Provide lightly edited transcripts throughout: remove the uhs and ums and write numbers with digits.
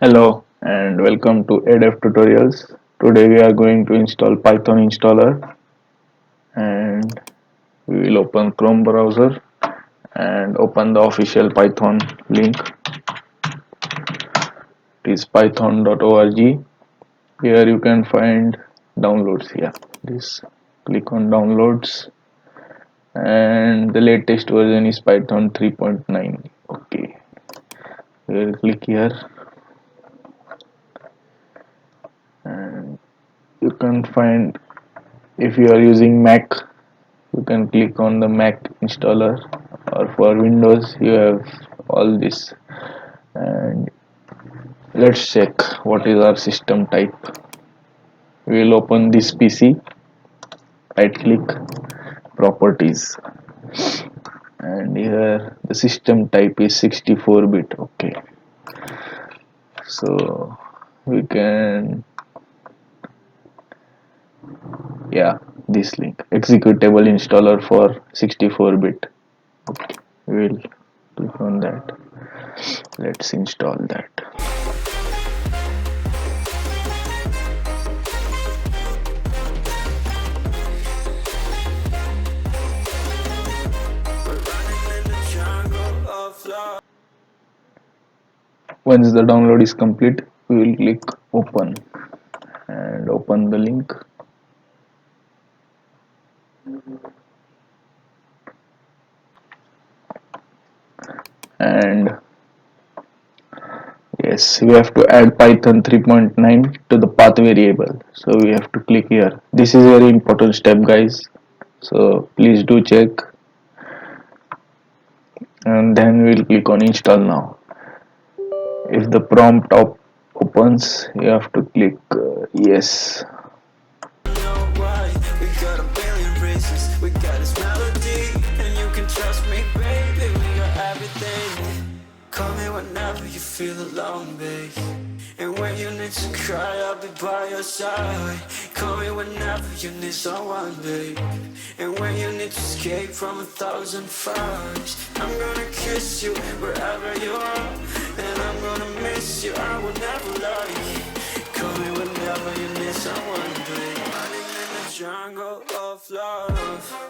Hello and welcome to ADev tutorials. Today we are going to install Python installer and we will open Chrome browser and open the official Python link. It is python.org. Here you can find downloads here. Please click on downloads and the latest version is Python 3.9. Okay, we will click here and you can find, if you are using Mac, you can click on the Mac installer, or for Windows you have all this. And let's check what is our system type. We will open this PC, right click, properties, and here the system type is 64-bit. Okay, so we can, yeah, this link, executable installer for 64-bit. Okay, we will click on that. Let's install that. Once the download is complete, we will click open and open the link. And yes, we have to add Python 3.9 to the path variable, so we have to click here. This is a very important step, guys, so please do check, and then we'll click on install now. If the prompt opens, you have to click yes. We got this melody, and you can trust me, baby. We got everything. Call me whenever you feel alone, babe. And when you need to cry, I'll be by your side. Call me whenever you need someone, babe. And when you need to escape from 1,000 fires, I'm gonna kiss you wherever you are, and I'm gonna miss you, I will never lie. Call me whenever you need someone, babe. Running in the jungle of love.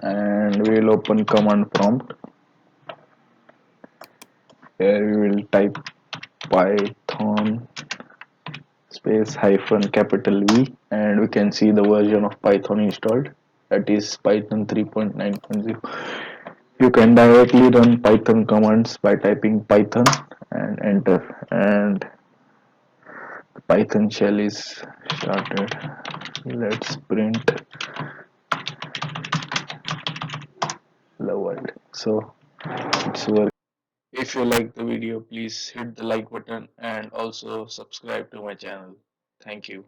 And we'll open command prompt. Here we will type Python space hyphen capital V, and we can see the version of Python installed, that is Python 3.9.0. You can directly run Python commands by typing Python and enter, and the Python shell is started. Let's print the world. So it's working. If you like the video, please hit the like button and also subscribe to my channel. Thank you.